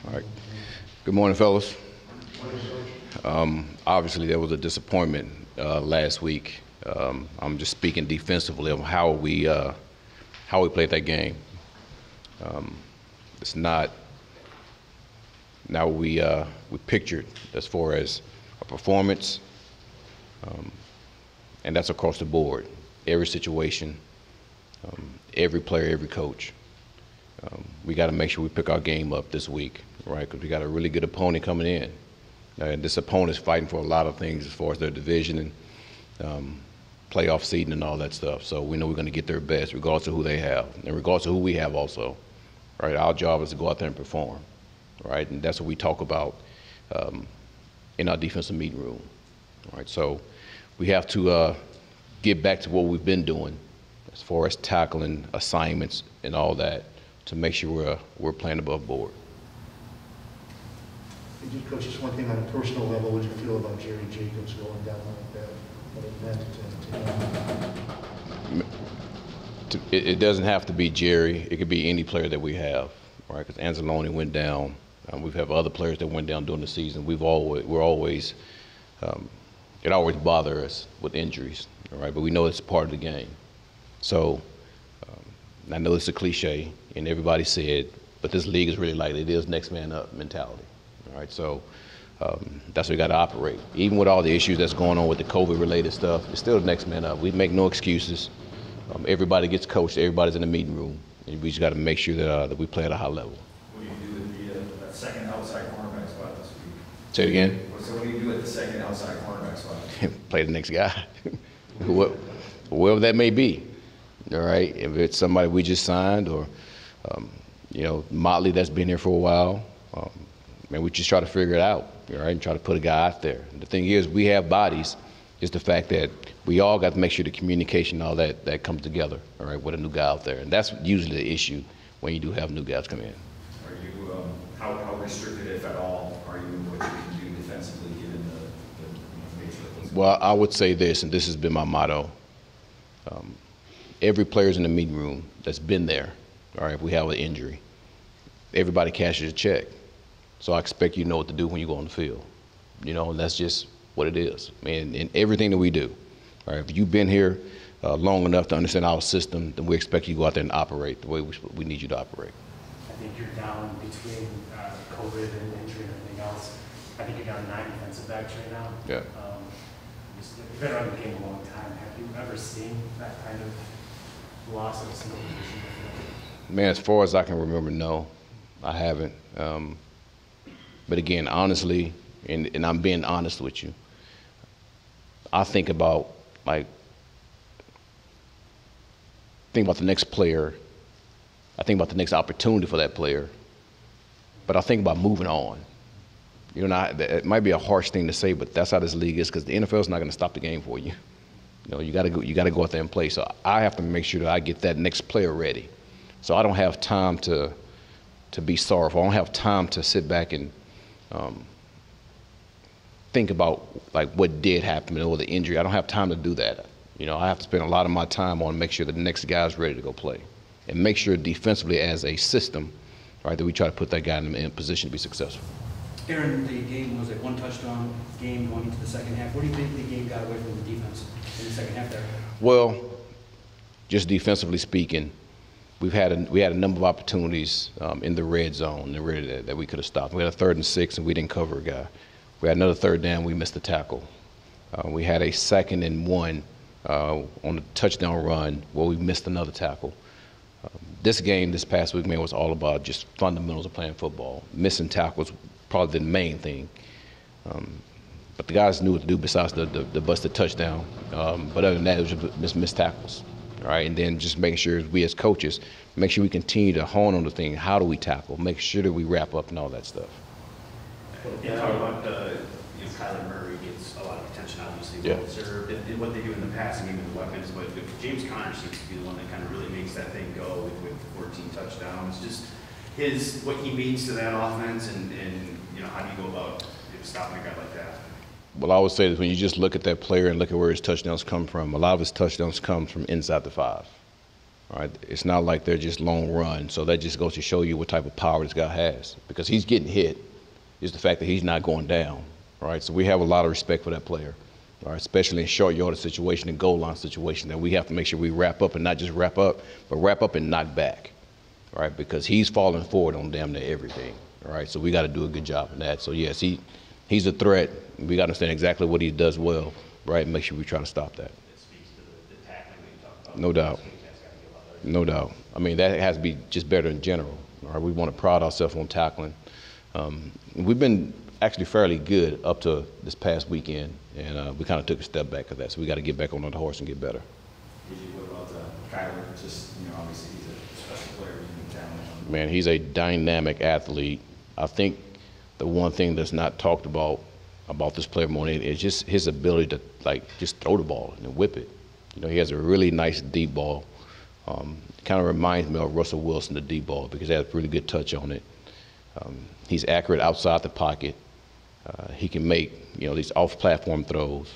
All right. Good morning, fellas. Obviously, there was a disappointment last week. I'm just speaking defensively of how we played that game. It's not now we pictured as far as a performance, and that's across the board, every situation, every player, every coach. We got to make sure we pick our game up this week, right? Because we got a really good opponent coming in. And this opponent's fighting for a lot of things as far as their division and playoff seeding and all that stuff. So we know we're going to get their best regardless of who they have and regardless of who we have also, right? Our job is to go out there and perform, right? And that's what we talk about in our defensive meeting room, right? So we have to get back to what we've been doing as far as tackling assignments and all that to make sure we're playing above board. Coach, just one thing on a personal level, what do you feel about Jerry Jacobs going down like that? What it meant to him? It doesn't have to be Jerry. It could be any player that we have, right? Because Anzalone went down. We've had other players that went down during the season. It always bothers us with injuries, right? But we know it's part of the game. So I know it's a cliche, and everybody said, but this league is really like it is next man up mentality. All right, so that's what we got to operate. Even with all the issues that's going on with the COVID-related stuff, it's still the next man up. We make no excuses. Everybody gets coached. Everybody's in the meeting room, and we just got to make sure that we play at a high level. What do you do with the second outside cornerback spot this week? Say it again. So what do you do at the second outside cornerback spot? Play the next guy, whoever that may be. All right, if it's somebody we just signed, or Motley that's been here for a while. Man, we just try to figure it out, all right, and try to put a guy out there. And the thing is, we have bodies. It's the fact that we all got to make sure the communication and all that comes together, all right, with a new guy out there. And that's usually the issue when you do have new guys come in. Are you, how restricted, if at all, are you in what you can do defensively given the nature of this? Well, I would say this, and this has been my motto. Every player's in the meeting room that's been there, all right, if we have an injury, everybody cashes a check. So I expect you to know what to do when you go on the field. And that's just what it is. In everything that we do. All right, if you've been here long enough to understand our system, then we expect you to go out there and operate the way we need you to operate. I think you're down between COVID and injury and everything else. I think you're down 9 defensive backs right now. Yeah. You've been around the game a long time. Have you ever seen that kind of loss of a single position before? Man, as far as I can remember, no, I haven't. But again, honestly, and I'm being honest with you, I think about the next player. I think about the next opportunity for that player. But I think about moving on. It might be a harsh thing to say, but that's how this league is, because the NFL is not going to stop the game for you. You got to go out there and play. So I have to make sure that I get that next player ready. So I don't have time to be sorrowful. I don't have time to sit back and think about what did happen or the injury. I don't have time to do that. I have to spend a lot of my time on make sure that the next guy is ready to go play, and make sure defensively as a system, right, that we try to put that guy in a position to be successful. Aaron, the game was a 1 touchdown game going into the second half. What do you think the game got away from the defense in the second half there? Well, just defensively speaking, we had a number of opportunities in the red zone that we could have stopped. We had a 3rd and 6, and we didn't cover a guy. We had another 3rd down, we missed the tackle. We had a 2nd and 1 on the touchdown run where we missed another tackle. This game this past week, man, was all about just fundamentals of playing football. Missing tackles probably the main thing. But the guys knew what to do besides the busted touchdown. But other than that, it was just missed tackles. All right, and then just making sure we as coaches, make sure we continue to hone on the thing. How do we tackle? Make sure that we wrap up and all that stuff. You talk about Kyler Murray gets a lot of attention, obviously, yeah. Well-deserved, and what they do in the passing game with the weapons, but James Conner seems to be the one that kind of really makes that thing go with 14 touchdowns. Just what he means to that offense, and how do you go about stopping a guy like that? Well, I would say that when you just look at that player and look at where his touchdowns come from, a lot of his touchdowns come from inside the 5. All right, it's not like they're just long run. So that just goes to show you what type of power this guy has, because he's getting hit. Is the fact that he's not going down. All right, so we have a lot of respect for that player. All right, especially in short yardage situation and goal line situation, that we have to make sure we wrap up and not just wrap up, but wrap up and knock back. All right, because he's falling forward on damn near everything. All right, so we got to do a good job in that. So yes, he's a threat. We got to understand exactly what he does well, right, and make sure we try to stop that. It speaks to the tackling that you talked about. No doubt. That's gotta get a lot better. No doubt. I mean, that has to be just better in general. All right, we want to pride ourselves on tackling. We've been actually fairly good up to this past weekend, and we kind of took a step back of that. So we got to get back on the horse and get better. What about Kyler? Just, obviously he's a special player, unique talent. Man, he's a dynamic athlete. I think the one thing that's not talked about this player more than is just his ability to just throw the ball and whip it. He has a really nice deep ball. Kind of reminds me of Russell Wilson, the deep ball, because he has a really good touch on it. He's accurate outside the pocket. He can make, these off-platform throws.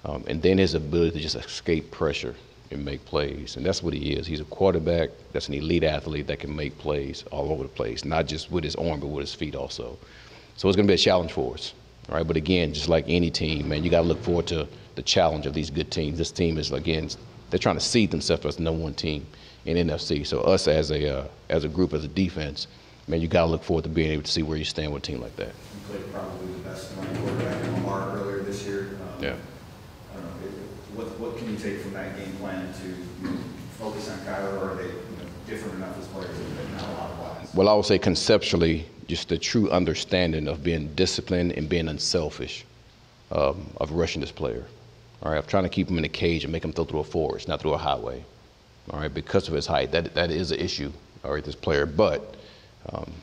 And then his ability to just escape pressure and make plays. And that's what he is. He's a quarterback that's an elite athlete that can make plays all over the place, not just with his arm, but with his feet also. So it's going to be a challenge for us. All right, but again, just like any team, man, you got to look forward to the challenge of these good teams. This team is, again, they're trying to seed themselves as the #1 team in NFC. So us as a group, as a defense, man, you got to look forward to being able to see where you stand with a team like that. You played probably the best running quarterback in Lamar earlier this year. Yeah. I don't know, what can you take from that game plan to focus on Kyler, or are they different enough as players that not a lot of wise? Well, I would say conceptually, just the true understanding of being disciplined and being unselfish of rushing this player. All right, I'm trying to keep him in a cage and make him throw through a forest, not through a highway. All right, because of his height, that is an issue. All right, this player, but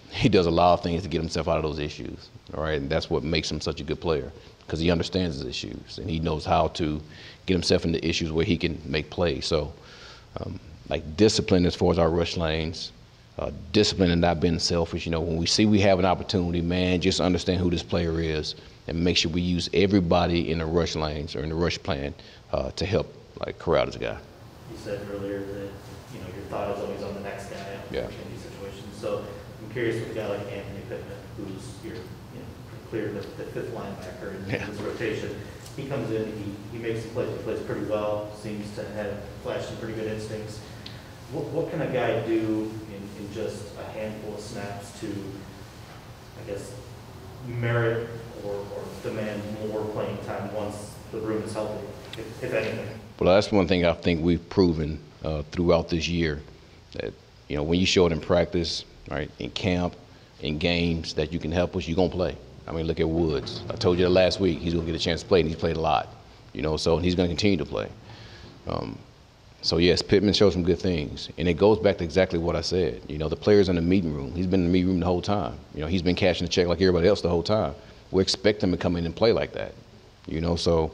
he does a lot of things to get himself out of those issues. All right, and that's what makes him such a good player, because he understands his issues and he knows how to get himself into issues where he can make plays. So, discipline as far as our rush lanes, discipline and not being selfish. When we see we have an opportunity, man, just understand who this player is and make sure we use everybody in the rush lanes or in the rush plan to help corral this guy. You said earlier that your thought is always on the next guy in these situations. So I'm curious with a guy like Anthony Pittman, who's your clear the fifth linebacker in this rotation. He comes in, he makes the plays, he plays pretty well, seems to have flashed some pretty good instincts. What can a guy do in just a handful of snaps to, I guess, merit or demand more playing time once the room is healthy, if anything? Well, that's one thing I think we've proven throughout this year, that when you show it in practice, right, in camp, in games, that you can help us, you're gonna play. I mean, look at Woods. I told you that last week. He's gonna get a chance to play, and he's played a lot. So he's gonna continue to play. So yes, Pittman showed some good things, and it goes back to exactly what I said. The player's in the meeting room. He's been in the meeting room the whole time. He's been cashing the check like everybody else the whole time. We expect him to come in and play like that. So.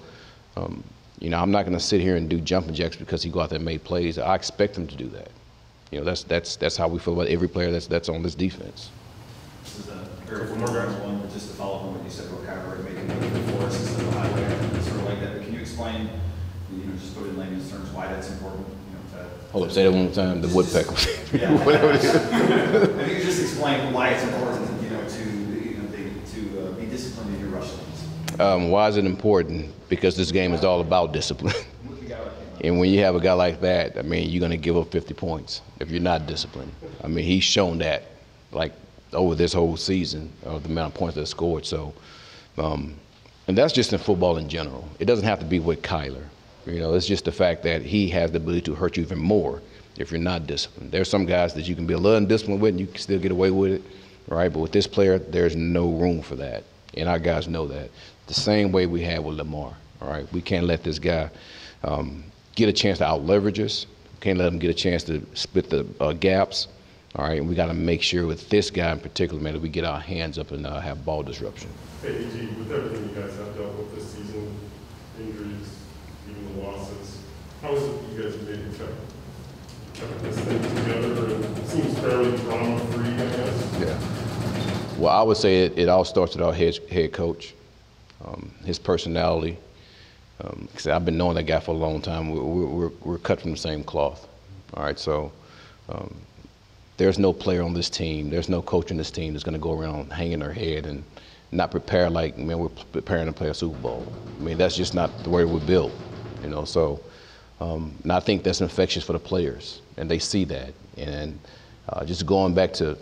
I'm not going to sit here and do jumping jacks because he go out there and made plays. I expect him to do that. That's how we feel about every player that's on this defense. This is a very familiar one, but just to follow up on what you said about Kyler making the forest instead of the highway, sort of like that. But can you explain, just put it in layman's terms, why that's important? Hold up, say that one more time. The woodpecker. Yeah. Whatever it is. I think you just explain why it's important, to be disciplined in your rush lanes. Why is it important? Because this game is all about discipline. And when you have a guy like that, I mean, you're going to give up 50 points if you're not disciplined. I mean, he's shown that, over this whole season, the amount of points that scored. So, and that's just in football in general. It doesn't have to be with Kyler. It's just the fact that he has the ability to hurt you even more if you're not disciplined. There's some guys that you can be a little undisciplined with and you can still get away with it, right? But with this player, there's no room for that. And our guys know that. The same way we had with Lamar, all right? We can't let this guy get a chance to out-leverage us. We can't let him get a chance to split the gaps, all right? And we got to make sure with this guy in particular, man, that we get our hands up and have ball disruption. Hey, E.G., with everything you guys have dealt with this season, injuries, even the losses, how is it you guys maybe kept this thing together? It seems fairly drama-free, I guess. Yeah. Well, I would say it all starts with our head coach. His personality. Because I've been knowing that guy for a long time. We're cut from the same cloth. All right, so there's no player on this team, there's no coach on this team that's going to go around hanging their head and not prepare like, man, we're preparing to play a Super Bowl. I mean, that's just not the way we're built, you know. So, and I think that's infectious for the players, and they see that. And just going back to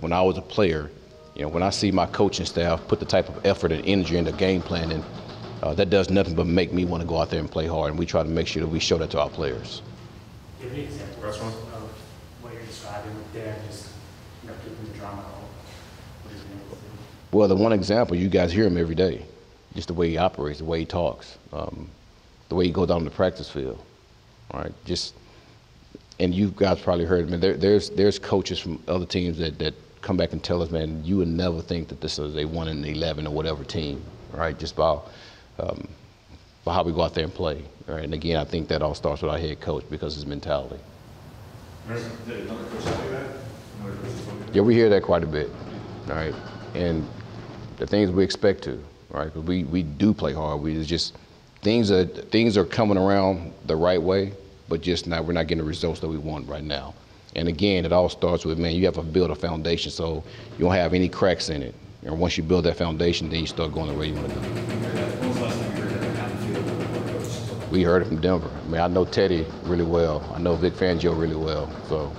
when I was a player, you know, when I see my coaching staff put the type of effort and energy into game planning, that does nothing but make me want to go out there and play hard. And we try to make sure that we show that to our players. Do you have any examples of what you're describing with Dan, just, you know, keeping the drama out? What he's been able to do? Well, the one example, you guys hear him every day, just the way he operates, the way he talks, the way he goes down the practice field. All right, just, and you guys probably heard, man, there's coaches from other teams that come back and tell us, man, you would never think that this is a 1-11 or whatever team, right? Just by how we go out there and play, right? And again, I think that all starts with our head coach because his mentality. Did another coach tell you that? Another coach told you that? Yeah, we hear that quite a bit, all right? And the things we expect to, right? Because we do play hard. It's just things are coming around the right way, but just not, we're not getting the results that we want right now. And again, it all starts with, man, you have to build a foundation so you don't have any cracks in it. And once you build that foundation, then you start going the way you want to go. When was the last time you heard that on the field from a coach? We heard it from Denver. I mean, I know Teddy really well. I know Vic Fangio really well. So